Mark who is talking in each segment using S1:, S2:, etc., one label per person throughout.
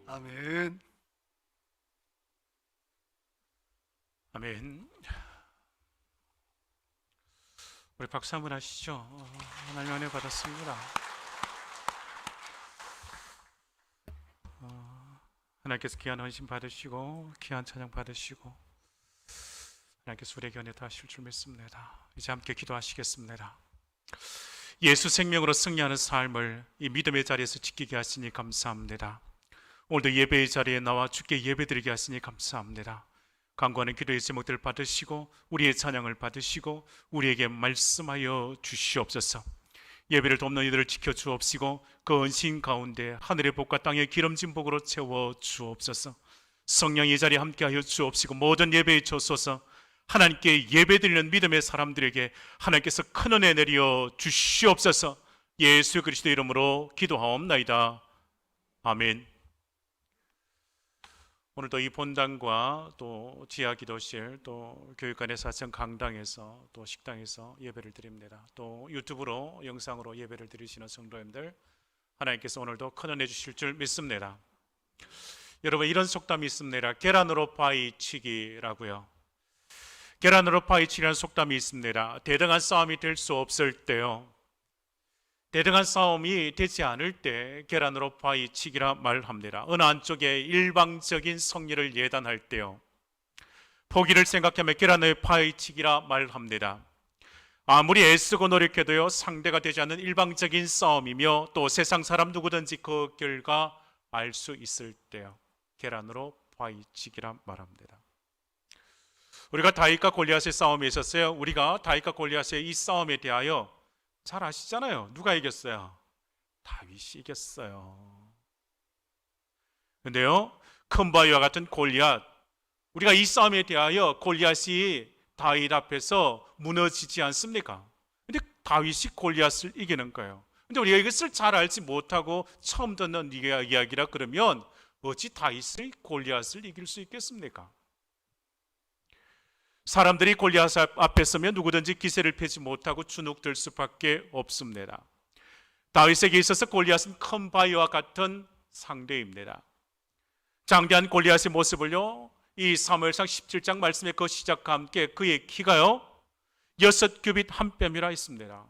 S1: 아멘.
S2: 아멘. 우리 박수 한번 하시죠. 하나님 은혜 받았습니다. 하나님께서 귀한 헌신 받으시고 귀한 찬양 받으시고 하나님께서 우리에게 은혜 하실 줄 믿습니다. 이제 함께 기도하시겠습니다. 예수 생명으로 승리하는 삶을 이 믿음의 자리에서 지키게 하시니 감사합니다. 오늘도 예배의 자리에 나와 주께 예배드리게 하시니 감사합니다. 간구하는 기도의 제목들을 받으시고 우리의 찬양을 받으시고 우리에게 말씀하여 주시옵소서. 예배를 돕는 이들을 지켜 주옵시고 그 은신 가운데 하늘의 복과 땅의 기름진 복으로 채워 주옵소서. 성령 이 자리에 함께하여 주옵시고 모든 예배에 주소서. 하나님께 예배드리는 믿음의 사람들에게 하나님께서 큰 은혜 내려 주시옵소서. 예수 그리스도 이름으로 기도하옵나이다. 아멘. 오늘도 이 본당과 또 지하 기도실 또 교육관의 사천 강당에서 또 식당에서 예배를 드립니다. 또 유튜브로 영상으로 예배를 드리시는 성도님들 하나님께서 오늘도 큰 은혜 주실 줄 믿습니다. 여러분 이런 속담이 있습니다. 계란으로 파이치기라고요. 계란으로 파이치기라는 속담이 있습니다. 대등한 싸움이 될 수 없을 때요, 대등한 싸움이 되지 않을 때 계란으로 파이치기라 말합니다. 어느 한쪽에 일방적인 승리를 예단할 때요, 포기를 생각하며 계란으로 파이치기라 말합니다. 아무리 애쓰고 노력해도요 상대가 되지 않는 일방적인 싸움이며 또 세상 사람 누구든지 그 결과 알 수 있을 때요 계란으로 파이치기라 말합니다. 우리가 다윗과 골리앗의 싸움이 있었어요. 우리가 다윗과 골리앗의 이 싸움에 대하여 잘 아시잖아요. 누가 이겼어요? 다윗이 이겼어요. 근데요 큰 바위와 같은 골리앗, 우리가 이 싸움에 대하여 골리앗이 다윗 앞에서 무너지지 않습니까? 근데 다윗이 골리앗을 이기는 거예요. 근데 우리가 이것을 잘 알지 못하고 처음 듣는 이야기라 그러면 어찌 다윗이 골리앗을 이길 수 있겠습니까? 사람들이 골리앗 앞에 서면 누구든지 기세를 펴지 못하고 주눅들 수밖에 없습니다. 다윗에게 있어서 골리앗은 큰 바위와 같은 상대입니다. 장대한 골리앗의 모습을요 이 사무엘상 17장 말씀의 그 시작과 함께 그의 키가요 6규빗 한 뼘이라 있습니다.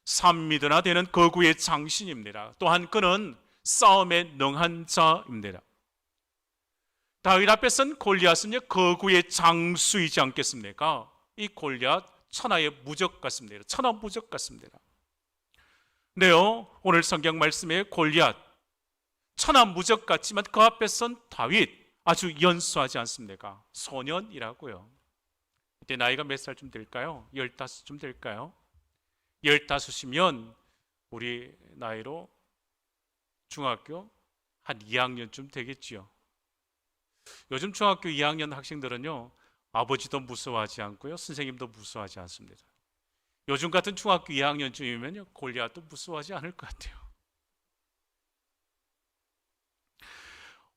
S2: 3미터나 되는 거구의 장신입니다. 또한 그는 싸움에 능한 자입니다. 다윗 앞에 선 골리앗은요 거구의 장수이지 않겠습니까? 이 골리앗 천하의 무적 같습니다. 천하 무적 같습니다. 근데요 오늘 성경 말씀에 골리앗 천하 무적 같지만 그 앞에 선 다윗 아주 연소하지 않습니까? 소년이라고요. 이때 나이가 몇 살쯤 될까요? 15쯤 될까요? 15이면 우리 나이로 중학교 한 2학년쯤 되겠지요. 요즘 중학교 2학년 학생들은요 아버지도 무서워하지 않고요 선생님도 무서워하지 않습니다. 요즘 같은 중학교 2학년쯤이면요 골리앗도 무서워하지 않을 것 같아요.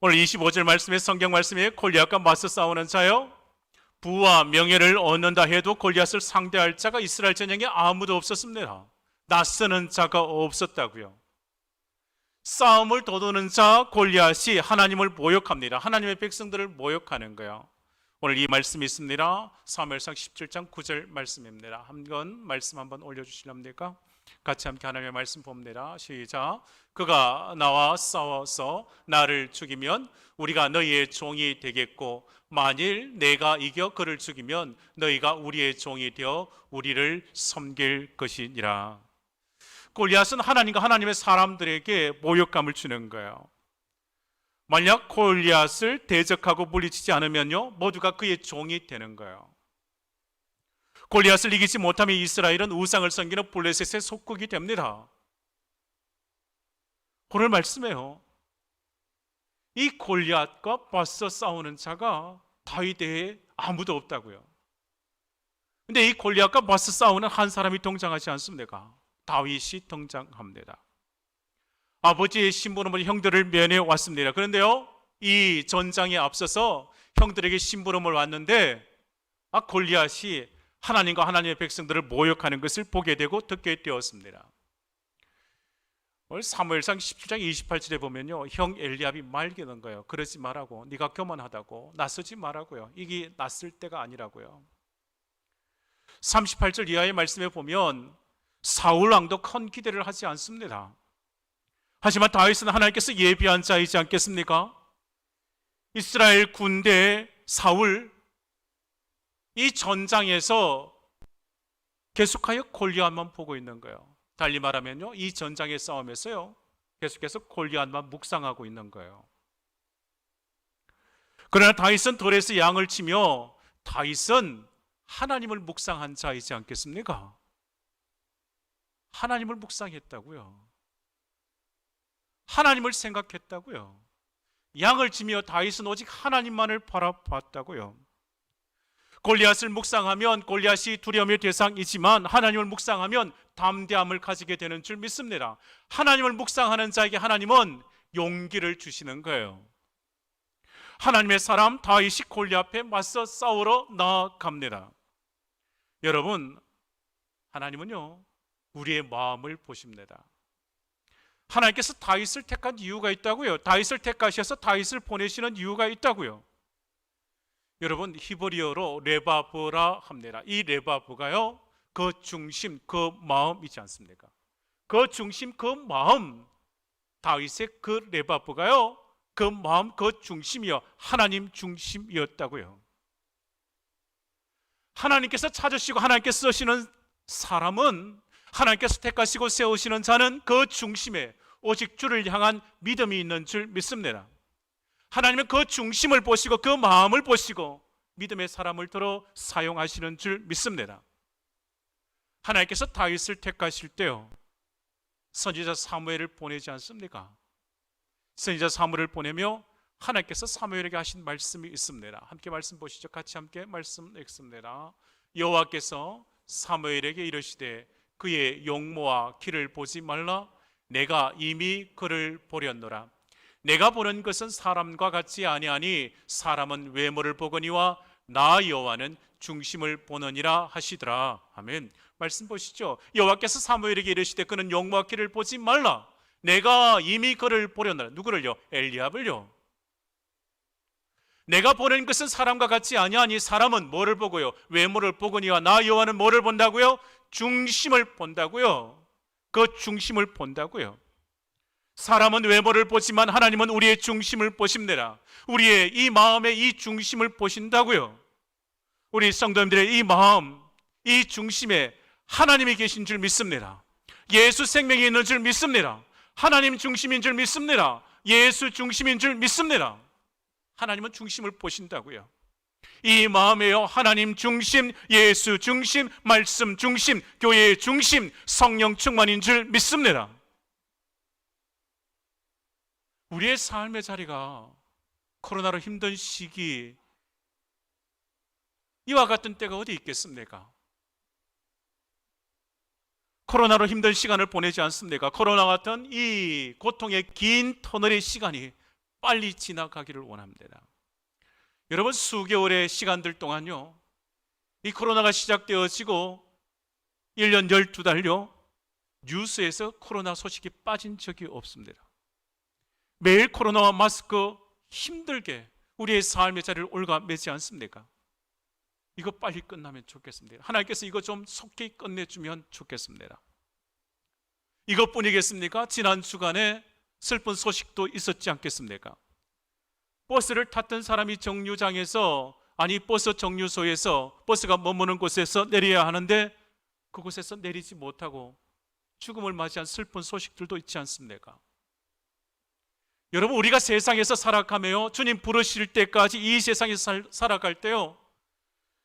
S2: 오늘 25절 말씀에 성경 말씀에 골리앗과 맞서 싸우는 자요, 부와 명예를 얻는다 해도 골리앗을 상대할 자가 이스라엘 전역에 아무도 없었습니다. 낯서는 자가 없었다고요. 싸움을 도두는 자 골리앗이 하나님을 모욕합니다. 하나님의 백성들을 모욕하는 거예요. 오늘 이 말씀이 있습니다. 사무엘상 17장 9절 말씀입니다. 말씀 한번 올려주실랍니까? 같이 함께 하나님의 말씀 봅니다. 시작. 그가 나와 싸워서 나를 죽이면 우리가 너희의 종이 되겠고 만일 내가 이겨 그를 죽이면 너희가 우리의 종이 되어 우리를 섬길 것이니라. 골리앗은 하나님과 하나님의 사람들에게 모욕감을 주는 거예요. 만약 골리앗을 대적하고 물리치지 않으면요 모두가 그의 종이 되는 거예요. 골리앗을 이기지 못하면 이스라엘은 우상을 섬기는 블레셋의 속국이 됩니다. 오늘 말씀에요 이 골리앗과 맞서 싸우는 자가 다윗에 아무도 없다고요. 근데 이 골리앗과 맞서 싸우는 한 사람이 등장하지 않습니까? 다윗이 등장합니다. 아버지의 심부름을 형들을 면해 왔습니다. 그런데요 이 전장에 앞서서 형들에게 심부름을 왔는데 골리앗이 하나님과 하나님의 백성들을 모욕하는 것을 보게 되고 듣게 되었습니다. 오늘 사무엘상 17장 28절에 보면요, 형 엘리압이 말기는 거예요. 그러지 말라고, 네가 교만하다고, 나서지 말라고요. 이게 낯설 때가 아니라고요. 38절 이하의 말씀에 보면 사울 왕도 큰 기대를 하지 않습니다. 하지만 다윗은 하나님께서 예비한 자이지 않겠습니까? 이스라엘 군대 사울, 이 전장에서 계속하여 골리앗만 보고 있는 거예요. 달리 말하면요, 이 전장의 싸움에서요, 계속해서 골리앗만 묵상하고 있는 거예요. 그러나 다윗은 돌에서 양을 치며 다윗은 하나님을 묵상한 자이지 않겠습니까? 하나님을 묵상했다고요. 하나님을 생각했다고요. 양을 치며 다윗은 오직 하나님만을 바라봤다고요. 골리앗을 묵상하면 골리앗이 두려움의 대상이지만 하나님을 묵상하면 담대함을 가지게 되는 줄 믿습니다. 하나님을 묵상하는 자에게 하나님은 용기를 주시는 거예요. 하나님의 사람 다윗이 골리앗 앞에 맞서 싸우러 나아갑니다. 여러분, 하나님은요, 우리의 마음을 보십니다. 하나님께서 다윗을 택한 이유가 있다고요. 다윗을 택하셔서 다윗을 보내시는 이유가 있다고요. 여러분, 히브리어로 레바브라 합니다. 이 레바브가요, 그 중심, 그 마음이지 않습니까? 그 중심, 그 마음, 다윗의 그 레바브가요, 그 마음, 그 중심이요, 하나님 중심이었다고요. 하나님께서 찾으시고 하나님께서 쓰시는 사람은, 하나님께서 택하시고 세우시는 자는 그 중심에 오직 주를 향한 믿음이 있는 줄 믿습니다. 하나님은 그 중심을 보시고 그 마음을 보시고 믿음의 사람을 들어 사용하시는 줄 믿습니다. 하나님께서 다윗을 택하실 때요, 선지자 사무엘을 보내지 않습니까? 선지자 사무엘을 보내며 하나님께서 사무엘에게 하신 말씀이 있습니다. 함께 말씀 보시죠. 같이 함께 말씀 읽습니다. 여호와께서 사무엘에게 이르시되 그의 용모와 키를 보지 말라. 내가 이미 그를 보렸노라. 내가 보는 것은 사람과 같지 아니하니 사람은 외모를 보거니와 나 여호와는 중심을 보느니라 하시더라. 아멘. 말씀 보시죠. 여호와께서 사무엘에게 이르시되 그는 용모와 키를 보지 말라. 내가 이미 그를 보렸노라. 누구를요? 엘리압을요. 내가 보는 것은 사람과 같지 아니하니 사람은 뭐를 보고요? 외모를 보거니와 나 여호와는 뭐를 본다고요? 중심을 본다고요. 그 중심을 본다고요. 사람은 외모를 보지만 하나님은 우리의 중심을 보십니다. 우리의 이 마음의 이 중심을 보신다고요. 우리 성도님들의 이 마음, 이 중심에 하나님이 계신 줄 믿습니다. 예수 생명이 있는 줄 믿습니다. 하나님 중심인 줄 믿습니다. 예수 중심인 줄 믿습니다. 하나님은 중심을 보신다고요. 이 마음에요, 하나님 중심, 예수 중심, 말씀 중심, 교회 중심, 성령 충만인 줄 믿습니다. 우리의 삶의 자리가 코로나로 힘든 시기, 이와 같은 때가 어디 있겠습니까? 코로나로 힘든 시간을 보내지 않습니까? 코로나 같은 이 고통의 긴 터널의 시간이 빨리 지나가기를 원합니다. 여러분, 수개월의 시간들 동안요, 이 코로나가 시작되어지고 1년 12달요 뉴스에서 코로나 소식이 빠진 적이 없습니다. 매일 코로나와 마스크 힘들게 우리의 삶의 자리를 올가매지 않습니까? 이거 빨리 끝나면 좋겠습니다. 하나님께서 이거 좀 속히 끝내주면 좋겠습니다. 이것뿐이겠습니까? 지난 주간에 슬픈 소식도 있었지 않겠습니까? 버스를 탔던 사람이 정류장에서, 아니 버스 정류소에서, 버스가 머무는 곳에서 내려야 하는데 그곳에서 내리지 못하고 죽음을 맞이한 슬픈 소식들도 있지 않습니까? 여러분, 우리가 세상에서 살아가며요, 주님 부르실 때까지 이 세상에서 살아갈 때요,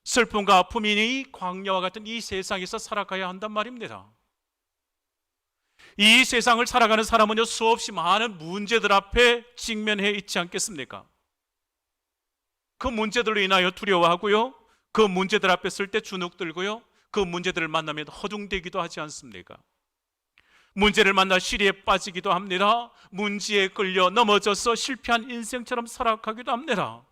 S2: 슬픔과 아픔이 이 광야와 같은 이 세상에서 살아가야 한단 말입니다. 이 세상을 살아가는 사람은요, 수없이 많은 문제들 앞에 직면해 있지 않겠습니까? 그 문제들로 인하여 두려워하고요, 그 문제들 앞에 쓸 때 주눅 들고요, 그 문제들을 만나면 허둥대기도 하지 않습니까? 문제를 만나 시리에 빠지기도 합니다. 문제에 끌려 넘어져서 실패한 인생처럼 살아가기도 합니다.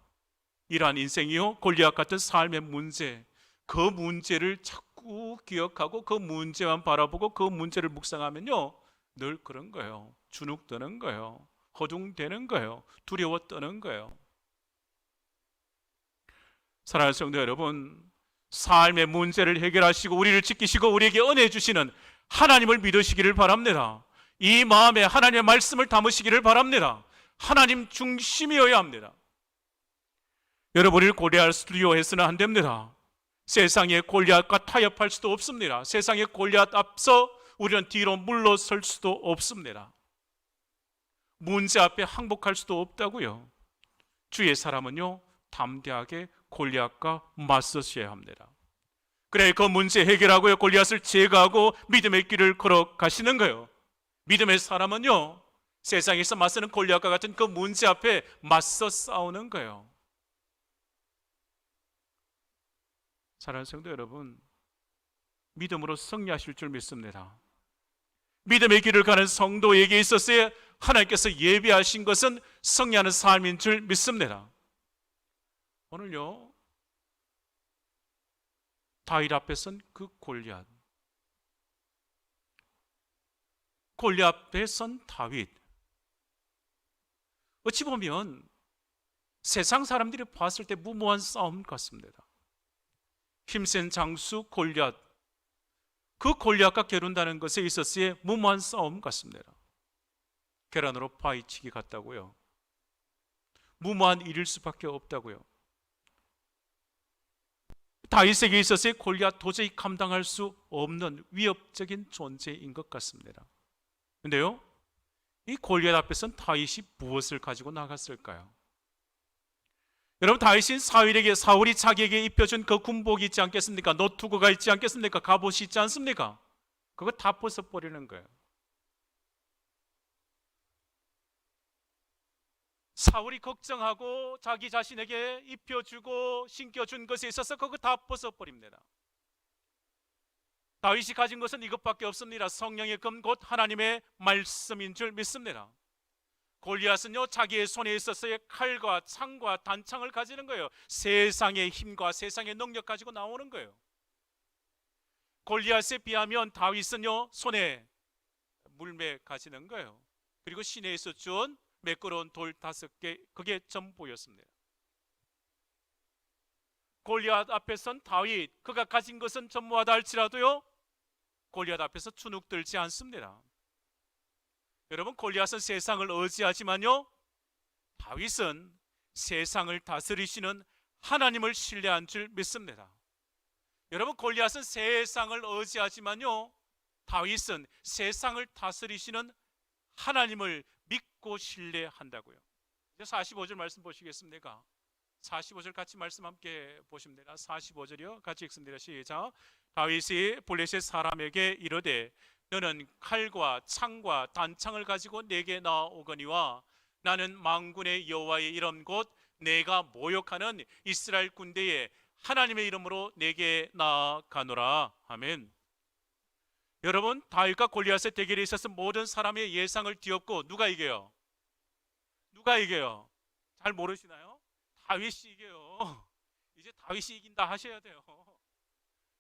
S2: 이러한 인생이요, 골리앗 같은 삶의 문제, 그 문제를 자꾸 기억하고 그 문제만 바라보고 그 문제를 묵상하면요, 늘 그런 거예요. 주눅 드는 거예요. 허둥대는 거예요. 두려워 떠는 거예요. 사랑하는 성도 여러분, 삶의 문제를 해결하시고 우리를 지키시고 우리에게 은혜 주시는 하나님을 믿으시기를 바랍니다. 이 마음에 하나님의 말씀을 담으시기를 바랍니다. 하나님 중심이어야 합니다. 여러분을 고려할 수도 해서는 안 됩니다. 세상의 골리앗과 타협할 수도 없습니다. 세상의 골리앗 앞서 우리는 뒤로 물러설 수도 없습니다. 문제 앞에 항복할 수도 없다고요. 주의 사람은요, 담대하게 골리앗과 맞서셔야 합니다. 그래, 그 문제 해결하고요, 골리앗을 제거하고 믿음의 길을 걸어가시는 거예요. 믿음의 사람은요, 세상에서 맞서는 골리앗과 같은 그 문제 앞에 맞서 싸우는 거예요. 사랑하는 성도 여러분, 믿음으로 승리하실 줄 믿습니다. 믿음의 길을 가는 성도에게 있어서 하나님께서 예비하신 것은 승리하는 삶인 줄 믿습니다. 오늘요, 다윗 앞에 선 그 골리앗, 골리앗 앞에 선 다윗, 어찌 보면 세상 사람들이 봤을 때 무모한 싸움 같습니다. 힘센 장수 골리앗, 그 골리앗과 겨룬다는 것에 있어서의 무모한 싸움 같습니다. 계란으로 파헤치기 같다고요. 무모한 일일 수밖에 없다고요. 다윗에게 있어서의 골리앗 도저히 감당할 수 없는 위협적인 존재인 것 같습니다. 그런데요, 이 골리앗 앞에서는 다윗이 무엇을 가지고 나갔을까요? 여러분, 다윗은 사울이 자기에게 입혀준 그 군복이 있지 않겠습니까? 노투구가 있지 않겠습니까? 갑옷이 있지 않습니까? 그거 다 벗어버리는 거예요. 사울이 걱정하고 자기 자신에게 입혀주고 신겨준 것에 있어서 그거 다 벗어버립니다. 다윗이 가진 것은 이것밖에 없습니다. 성령의 금 곧 하나님의 말씀인 줄 믿습니다. 골리앗은요, 자기의 손에 있어서의 칼과 창과 단창을 가지는 거예요. 세상의 힘과 세상의 능력 가지고 나오는 거예요. 골리앗에 비하면 다윗은요, 손에 물매 가지는 거예요. 그리고 시내에서 준 매끄러운 돌 5개, 그게 전부였습니다. 골리앗 앞에 선 다윗, 그가 가진 것은 전무하다 할지라도요, 골리앗 앞에서 주눅 들지 않습니다. 여러분, 골리앗은 세상을 의지하지만요, 다윗은 세상을 다스리시는 하나님을 신뢰한 줄 믿습니다. 여러분, 골리앗은 세상을 의지하지만요, 다윗은 세상을 다스리시는 하나님을 믿고 신뢰한다고요. 이제 45절 말씀 보시겠습니까? 45절 같이 말씀 함께 보십니다. 45절이요, 같이 읽습니다. 시작. 다윗이 블레셋 사람에게 이르되 너는 칼과 창과 단창을 가지고 내게 나오거니와 나는 만군의 여호와의 이름 곧 내가 모욕하는 이스라엘 군대의 하나님의 이름으로 내게 나아가노라. 아멘. 여러분, 다윗과 골리앗의 대결에 있어서 모든 사람의 예상을 뒤엎고 누가 이겨요? 누가 이겨요? 잘 모르시나요? 다윗이 이겨요. 이제 다윗이 이긴다 하셔야 돼요.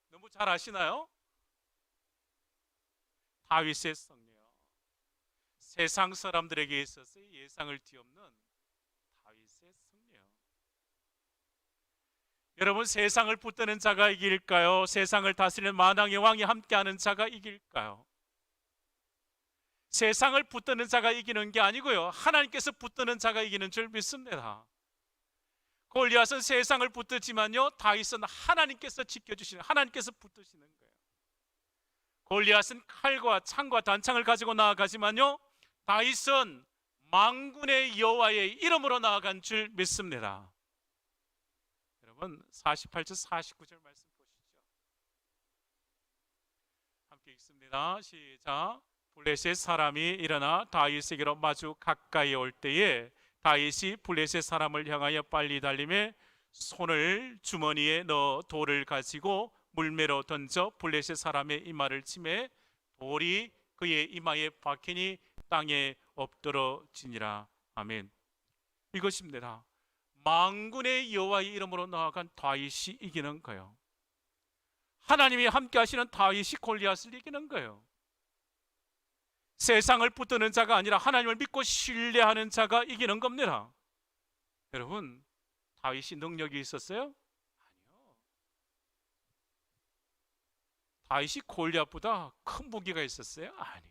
S2: 너무 잘 아시나요? 다윗의 승리요, 세상 사람들에게 있어서 예상을 뒤엎는 다윗의 승리요. 여러분, 세상을 붙드는 자가 이길까요? 세상을 다스리는 만왕의 왕이 함께하는 자가 이길까요? 세상을 붙드는 자가 이기는 게 아니고요, 하나님께서 붙드는 자가 이기는 줄 믿습니다. 골리앗은 세상을 붙들지만요, 다윗은 하나님께서 지켜주시는, 하나님께서 붙드시는 거예요. 골리앗은 칼과 창과 단창을 가지고 나아가지만요, 다윗은 만군의 여호와의 이름으로 나아간 줄 믿습니다. 여러분, 48절 49절 말씀 보시죠. 함께 읽습니다. 시작. 블레셋 사람이 일어나 다윗에게로 마주 가까이 올 때에 다윗이 블레셋 사람을 향하여 빨리 달리매 손을 주머니에 넣어 돌을 가지고 물매로 던져 블레셋 사람의 이마를 치매 돌이 그의 이마에 박히니 땅에 엎드러지니라. 아멘. 이것입니다. 만군의 여호와의 이름으로 나아간 다윗이 이기는 거예요. 하나님이 함께 하시는 다윗이 골리앗을 이기는 거예요. 세상을 붙드는 자가 아니라 하나님을 믿고 신뢰하는 자가 이기는 겁니다. 여러분, 다윗이 능력이 있었어요? 아니요. 다윗이 골리앗보다 큰 무기가 있었어요? 아니요.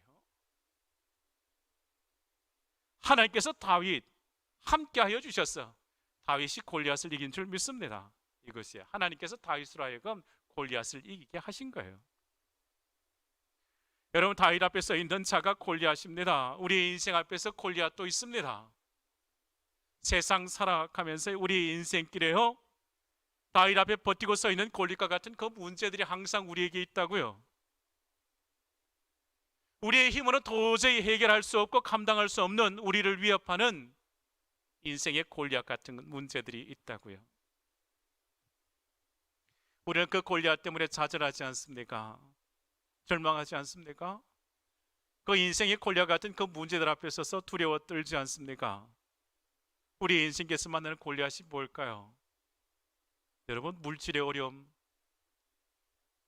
S2: 하나님께서 다윗 함께하여 주셨어. 다윗이 골리앗을 이긴 줄 믿습니다. 이것이 하나님께서 다윗으로 하여금 골리앗을 이기게 하신 거예요. 여러분, 다윗 앞에 서 있는 자가 골리앗입니다. 우리 인생 앞에서 골리앗도 있습니다. 세상 살아가면서 우리 인생길에요, 다윗 앞에 버티고 서 있는 골리앗과 같은 그 문제들이 항상 우리에게 있다고요. 우리의 힘으로는 도저히 해결할 수 없고 감당할 수 없는 우리를 위협하는 인생의 골리앗 같은 문제들이 있다고요. 우리는 그 골리앗 때문에 좌절하지 않습니까? 절망하지 않습니까? 그 인생의 골리앗 같은 그 문제들 앞에 서서 두려워 떨지 않습니까? 우리 인생에서 만나는 골리앗이 뭘까요? 여러분, 물질의 어려움,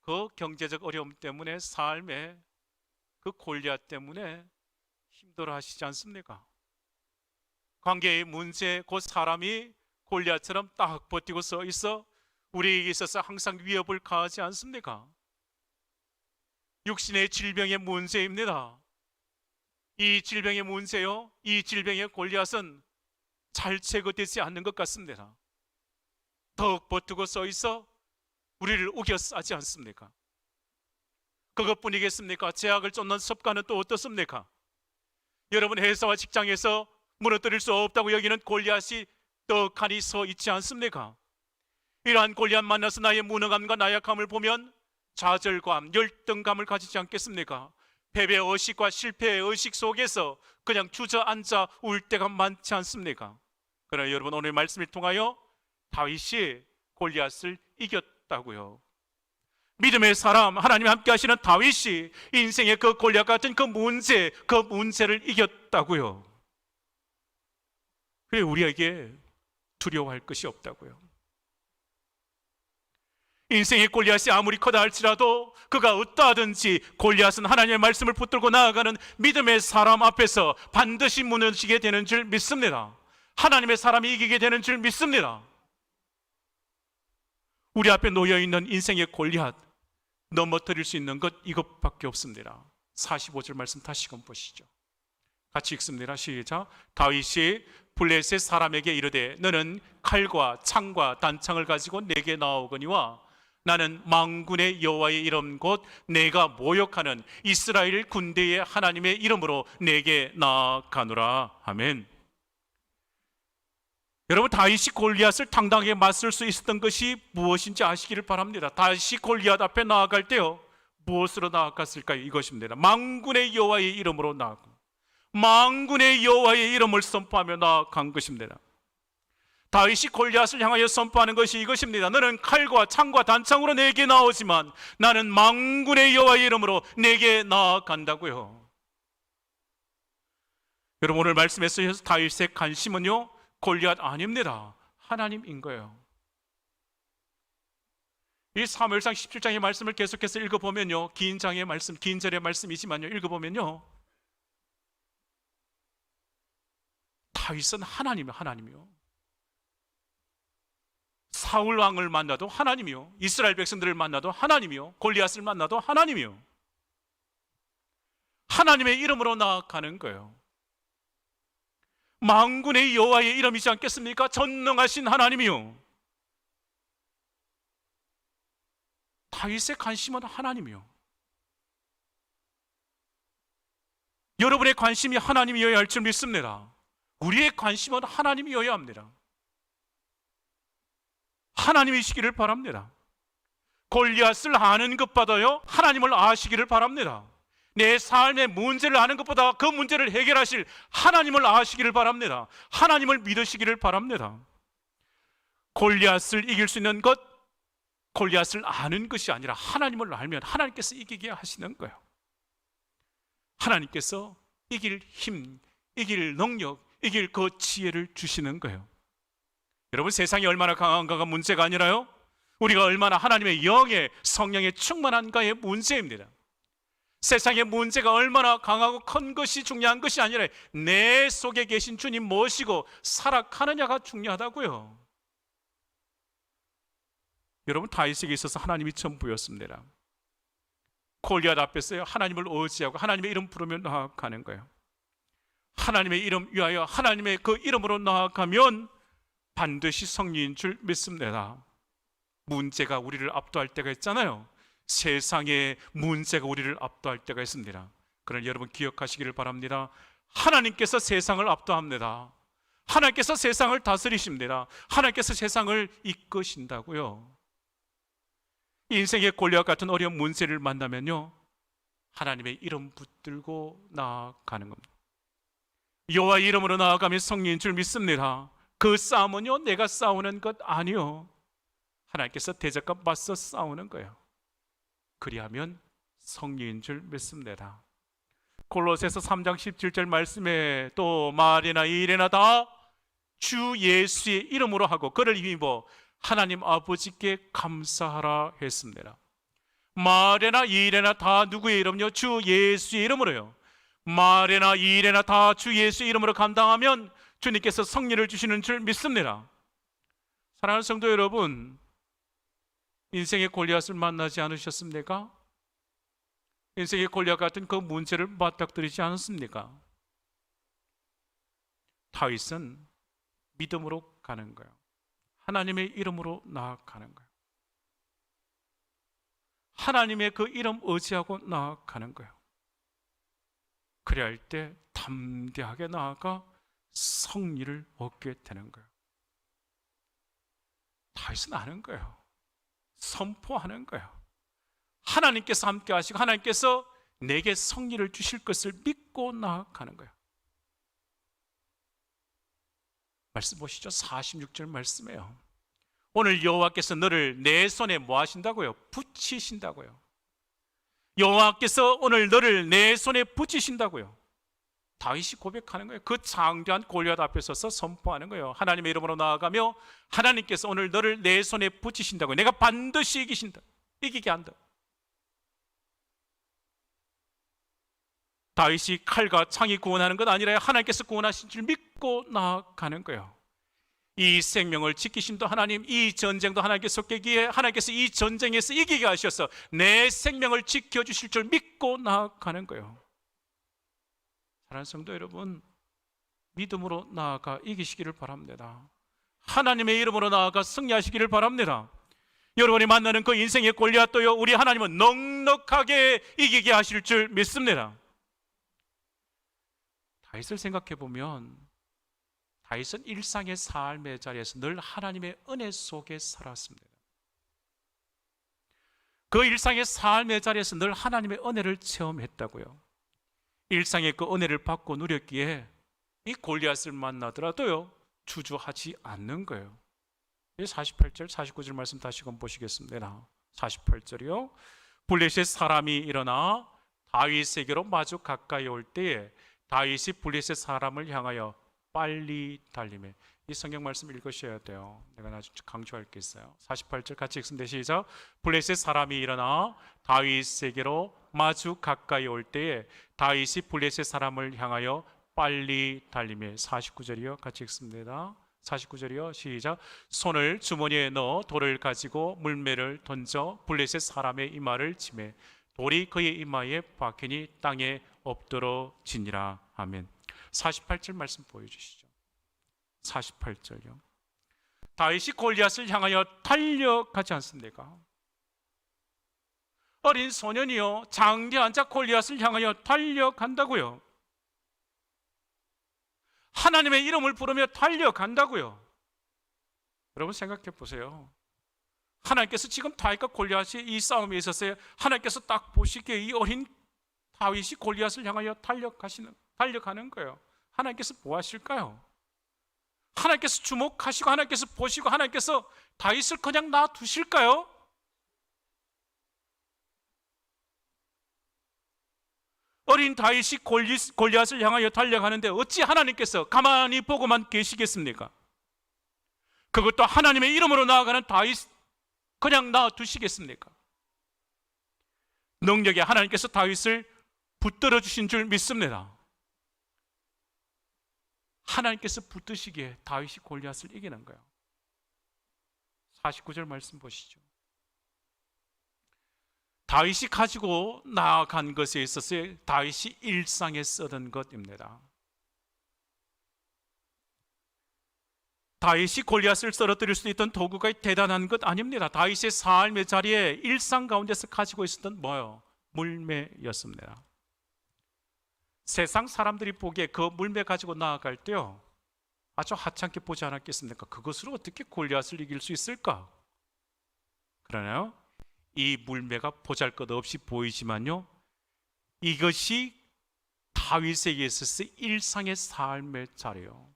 S2: 그 경제적 어려움 때문에 삶의 그 골리앗 때문에 힘들어 하시지 않습니까? 관계의 문제, 그 사람이 골리앗처럼 딱 버티고 서 있어 우리에게 있어서 항상 위협을 가하지 않습니까? 육신의 질병의 문제입니다. 이 질병의 문제요, 이 질병의 골리앗은 잘 제거되지 않는 것 같습니다. 더욱 버티고 서 있어 우리를 우겨싸지 않습니까? 그것뿐이겠습니까? 제약을 쫓는 습관은 또 어떻습니까? 여러분, 회사와 직장에서 무너뜨릴 수 없다고 여기는 골리앗이 떡하니 서 있지 않습니까? 이러한 골리앗 만나서 나의 무능함과 나약함을 보면 좌절감, 열등감을 가지지 않겠습니까? 패배 의식과 실패의 의식 속에서 그냥 주저앉아 울 때가 많지 않습니까? 그러나 여러분, 오늘 말씀을 통하여 다윗이 골리앗을 이겼다고요. 믿음의 사람, 하나님 함께 하시는 다윗이 인생의 그 골리앗 같은 그 문제를 이겼다고요. 그래, 우리에게 두려워할 것이 없다고요. 인생의 골리앗이 아무리 크다 할지라도 그가 어떠하든지 골리앗은 하나님의 말씀을 붙들고 나아가는 믿음의 사람 앞에서 반드시 무너지게 되는 줄 믿습니다. 하나님의 사람이 이기게 되는 줄 믿습니다. 우리 앞에 놓여있는 인생의 골리앗 넘어뜨릴 수 있는 것 이것밖에 없습니다. 45절 말씀 다시금 보시죠. 같이 읽습니다. 시작. 다윗이 블레셋 사람에게 이르되 너는 칼과 창과 단창을 가지고 내게 나오거니와 나는 만군의 여호와의 이름 곧 내가 모욕하는 이스라엘 군대의 하나님의 이름으로 내게 나아가노라. 아멘. 여러분, 다윗이 골리앗을 당당하게 맞설 수 있었던 것이 무엇인지 아시기를 바랍니다. 다윗이 골리앗 앞에 나아갈 때요, 무엇으로 나아갔을까요? 이것입니다. 만군의 여호와의 이름으로 나아가, 만군의 여호와의 이름을 선포하며 나아간 것입니다. 다윗이 골리앗을 향하여 선포하는 것이 이것입니다. 너는 칼과 창과 단창으로 내게 나오지만 나는 만군의 여호와의 이름으로 내게 나아간다고요. 여러분, 오늘 말씀에서 다윗의 관심은요, 골리앗 아닙니다. 하나님인 거예요. 이 사무엘상 17장의 말씀을 계속해서 읽어보면요, 긴 장의 말씀, 긴 절의 말씀이지만요, 읽어보면요, 다윗은 하나님이요. 사울 왕을 만나도 하나님이요, 이스라엘 백성들을 만나도 하나님이요, 골리앗을 만나도 하나님이요, 하나님의 이름으로 나아가는 거예요. 만군의 여호와의 이름이지 않겠습니까? 전능하신 하나님이요. 다윗의 관심은 하나님이요. 여러분의 관심이 하나님이어야 할 줄 믿습니다. 우리의 관심은 하나님이어야 합니다. 하나님이시기를 바랍니다. 골리앗을 아는 것보다요, 하나님을 아시기를 바랍니다. 내 삶의 문제를 아는 것보다 그 문제를 해결하실 하나님을 아시기를 바랍니다. 하나님을 믿으시기를 바랍니다. 골리앗을 이길 수 있는 것, 골리앗을 아는 것이 아니라 하나님을 알면 하나님께서 이기게 하시는 거예요. 하나님께서 이길 힘, 이길 능력, 이길 그 지혜를 주시는 거예요. 여러분, 세상이 얼마나 강한가가 문제가 아니라요, 우리가 얼마나 하나님의 영의 성령에 충만한가의 문제입니다. 세상의 문제가 얼마나 강하고 큰 것이 중요한 것이 아니라 내 속에 계신 주님 모시고 살아가느냐가 중요하다고요. 여러분, 다윗에게 있어서 하나님이 전부였습니다. 골리앗 앞에서 하나님을 의지하고 하나님의 이름 부르며 나아가는 거예요. 하나님의 이름 위하여 하나님의 그 이름으로 나아가면 반드시 승리인 줄 믿습니다. 문제가 우리를 압도할 때가 있잖아요. 세상의 문제가 우리를 압도할 때가 있습니다. 그러나 여러분 기억하시기를 바랍니다. 하나님께서 세상을 압도합니다. 하나님께서 세상을 다스리십니다. 하나님께서 세상을 이끄신다고요. 인생의 골리앗 같은 어려운 문제를 만나면요, 하나님의 이름 붙들고 나아가는 겁니다. 여호와의 이름으로 나아가면 승리인 줄 믿습니다. 그 싸움은요, 내가 싸우는 것 아니요, 하나님께서 대적과 맞서 싸우는 거예요. 그리하면 승리인 줄 믿습니다. 골로새서 3장 17절 말씀에 또 말이나 일이나 다 주 예수의 이름으로 하고 그를 힘입어 하나님 아버지께 감사하라 했습니다. 말이나 일이나 다 누구의 이름요? 주 예수의 이름으로요. 말이나 일이나 다 주 예수의 이름으로 감당하면 주님께서 승리를 주시는 줄 믿습니다. 사랑하는 성도 여러분, 인생의 골리앗을 만나지 않으셨습니까? 인생의 골리앗 같은 그 문제를 맞닥뜨리지 않았습니까? 다윗은 믿음으로 가는 거예요. 하나님의 이름으로 나아가는 거예요. 하나님의 그 이름 의지하고 나아가는 거예요. 그래야 할 때 담대하게 나아가 승리를 얻게 되는 거예요. 다윗은 아는 거예요. 선포하는 거예요. 하나님께서 함께 하시고 하나님께서 내게 승리를 주실 것을 믿고 나아가는 거예요. 말씀 보시죠. 46절 말씀이에요. 오늘 여호와께서 너를 내 손에 뭐 하신다고요? 붙이신다고요. 여호와께서 오늘 너를 내 손에 붙이신다고요. 다윗이 고백하는 거예요. 그 장대한 골리앗 앞에 서서 선포하는 거예요. 하나님의 이름으로 나아가며 하나님께서 오늘 너를 내 손에 붙이신다고요. 내가 반드시 이기게 한다. 다윗이 칼과 창이 구원하는 것 아니라 하나님께서 구원하신 줄 믿고 나아가는 거예요. 이 생명을 지키심도 하나님, 이 전쟁도 하나님께서 깨기에 하나님께서 이 전쟁에서 이기게 하셔서 내 생명을 지켜주실 줄 믿고 나아가는 거예요. 사랑하는 성도 여러분, 믿음으로 나아가 이기시기를 바랍니다. 하나님의 이름으로 나아가 승리하시기를 바랍니다. 여러분이 만나는 그 인생의 골리앗도요, 우리 하나님은 넉넉하게 이기게 하실 줄 믿습니다. 다윗을 생각해 보면 다윗은 일상의 삶의 자리에서 늘 하나님의 은혜 속에 살았습니다. 그 일상의 삶의 자리에서 늘 하나님의 은혜를 체험했다고요. 일상의 그 은혜를 받고 누렸기에 이 골리앗을 만나더라도요, 주저하지 않는 거예요. 48절, 49절 말씀 다시 한번 보시겠습니다. 48절이요. 블레셋 사람이 일어나 다윗에게로 마주 가까이 올 때에 다윗이 블레셋 사람을 향하여 빨리 달리매. 이 성경 말씀 읽으셔야 돼요. 내가 나중에 강조할 게 있어요. 48절 같이 읽습니다. 시작. 블레셋 사람이 일어나 다윗에게로 마주 가까이 올 때에 다윗이 블레셋 사람을 향하여 빨리 달리매. 49절이요. 같이 읽습니다. 49절이요. 시작. 손을 주머니에 넣어 돌을 가지고 물매를 던져 블레셋 사람의 이마를 치매 돌이 그의 이마에 박히니 땅에 엎드러지니라. 아멘. 48절 말씀 보여주시죠. 48절요. 다윗이 골리앗을 향하여 달려가지 않습니까? 어린 소년이요, 장대한 자 골리앗을 향하여 달려간다고요. 하나님의 이름을 부르며 달려간다고요. 여러분 생각해 보세요. 하나님께서 지금 다윗과 골리앗이 이 싸움에 있었어요. 하나님께서 딱 보시기에 이 어린 다윗이 골리앗을 향하여 달려가는 거예요. 하나님께서 뭐 하실까요? 하나님께서 주목하시고 하나님께서 보시고 하나님께서 다윗을 그냥 놔두실까요? 어린 다윗이 골리앗을 향하여 달려가는데 어찌 하나님께서 가만히 보고만 계시겠습니까? 그것도 하나님의 이름으로 나아가는 다윗 그냥 놔두시겠습니까? 능력의 하나님께서 다윗을 붙들어 주신 줄 믿습니다. 하나님께서 붙드시기에 다윗이 골리앗을 이기는 거예요. 49절 말씀 보시죠. 다윗이 가지고 나아간 것에 있어서 다윗이 일상에 쓰던 것입니다. 다윗이 골리앗을 쓰러뜨릴 수 있던 도구가 대단한 것 아닙니다. 다윗의 삶의 자리에 일상 가운데서 가지고 있었던 뭐요? 물매였습니다. 세상 사람들이 보기에 그 물매 가지고 나아갈 때요, 아주 하찮게 보지 않았겠습니까? 그것으로 어떻게 골리앗을 이길 수 있을까? 그러나요, 이 물매가 보잘것없이 보이지만요, 이것이 다윗에게 있어서 일상의 삶의 자리요.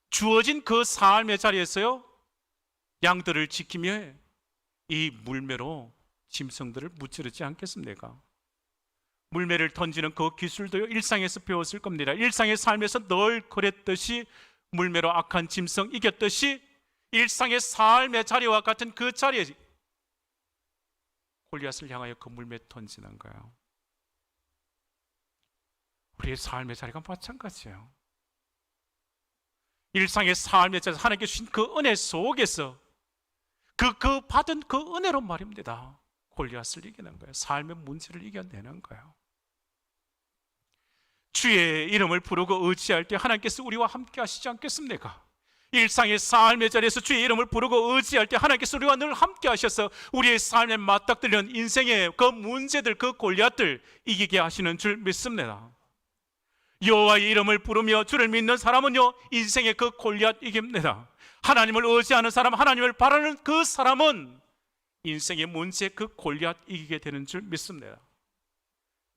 S2: 주어진 그 삶의 자리에서요, 양들을 지키며 이 물매로 짐승들을 무찌르지 않겠습니까? 물매를 던지는 그 기술도요, 일상에서 배웠을 겁니다. 일상의 삶에서 늘 그랬듯이 물매로 악한 짐승 이겼듯이 일상의 삶의 자리와 같은 그 자리에 골리앗을 향하여 그 물매 던지는 거예요. 우리의 삶의 자리가 마찬가지예요. 일상의 삶의 자리에서 하나님께 주신 그 은혜 속에서 그 받은 그 은혜로 말입니다, 골리앗을 이기는 거예요. 삶의 문제를 이겨내는 거예요. 주의 이름을 부르고 의지할 때 하나님께서 우리와 함께 하시지 않겠습니까? 일상의 삶의 자리에서 주의 이름을 부르고 의지할 때 하나님께서 우리와 늘 함께 하셔서 우리의 삶에 맞닥뜨리는 인생의 그 문제들, 그 골리앗들 이기게 하시는 줄 믿습니다. 여호와의 이름을 부르며 주를 믿는 사람은요, 인생의 그 골리앗 이깁니다. 하나님을 의지하는 사람, 하나님을 바라는 그 사람은 인생의 문제, 그 골리앗 이기게 되는 줄 믿습니다.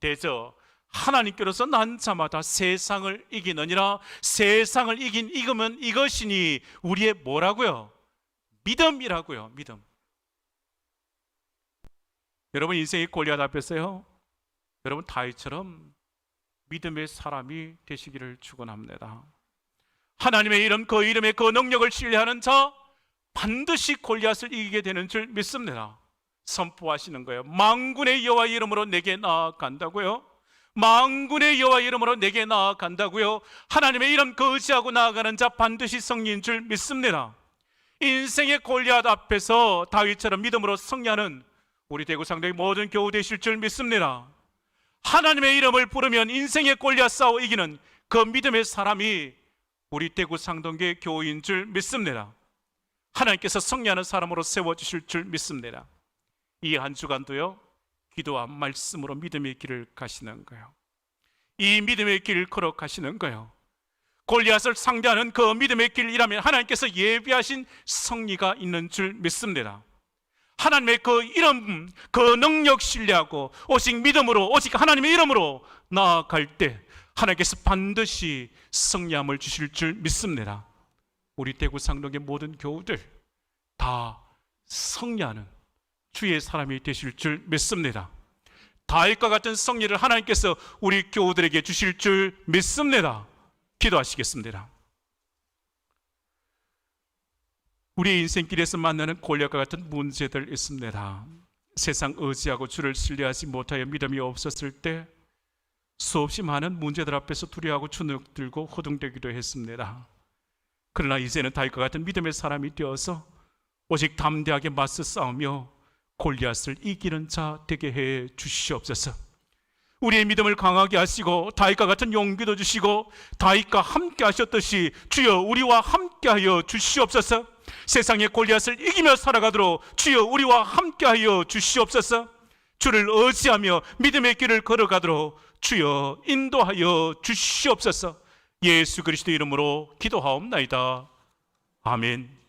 S2: 대저 하나님께로서 난 자마다 세상을 이기느니라. 세상을 이기면 이것이니 우리의 뭐라고요? 믿음이라고요. 믿음. 여러분 인생의 골리앗 앞에서요, 여러분 다윗처럼 믿음의 사람이 되시기를 축원합니다. 하나님의 이름, 그 이름의 그 능력을 신뢰하는 자 반드시 골리앗을 이기게 되는 줄 믿습니다. 선포하시는 거예요. 만군의 여호와의 이름으로 내게 나아간다고요. 만군의 여호와의 이름으로 내게 나아간다고요. 하나님의 이름 그 의지하고 나아가는 자 반드시 승리인 줄 믿습니다. 인생의 골리앗 앞에서 다윗처럼 믿음으로 승리하는 우리 대구상도의 모든 교우 되실 줄 믿습니다. 하나님의 이름을 부르면 인생의 골리앗 싸워 이기는 그 믿음의 사람이 우리 대구상동교회 교우인 줄 믿습니다. 하나님께서 승리하는 사람으로 세워주실 줄 믿습니다. 이 한 주간도요, 기도와 말씀으로 믿음의 길을 가시는 거예요. 이 믿음의 길을 걸어가시는 거예요. 골리앗을 상대하는 그 믿음의 길이라면 하나님께서 예비하신 승리가 있는 줄 믿습니다. 하나님의 그 이름, 그 능력 신뢰하고 오직 믿음으로, 오직 하나님의 이름으로 나아갈 때 하나님께서 반드시 승리함을 주실 줄 믿습니다. 우리 대구 상동의 모든 교우들 다 승리하는 주의 사람이 되실 줄 믿습니다. 다윗과 같은 승리를 하나님께서 우리 교우들에게 주실 줄 믿습니다. 기도하시겠습니다. 우리의 인생길에서 만나는 골리앗과 같은 문제들 있습니다. 세상 의지하고 주를 신뢰하지 못하여 믿음이 없었을 때 수없이 많은 문제들 앞에서 두려워하고 주눅 들고 허둥대기도 했습니다. 그러나 이제는 다윗과 같은 믿음의 사람이 되어서 오직 담대하게 맞서 싸우며 골리앗을 이기는 자 되게 해 주시옵소서. 우리의 믿음을 강하게 하시고 다윗과 같은 용기도 주시고 다윗과 함께 하셨듯이 주여 우리와 함께 하여 주시옵소서. 세상의 골리앗을 이기며 살아가도록 주여 우리와 함께 하여 주시옵소서. 주를 의지하며 믿음의 길을 걸어가도록 주여 인도하여 주시옵소서. 예수 그리스도 이름으로 기도하옵나이다. 아멘.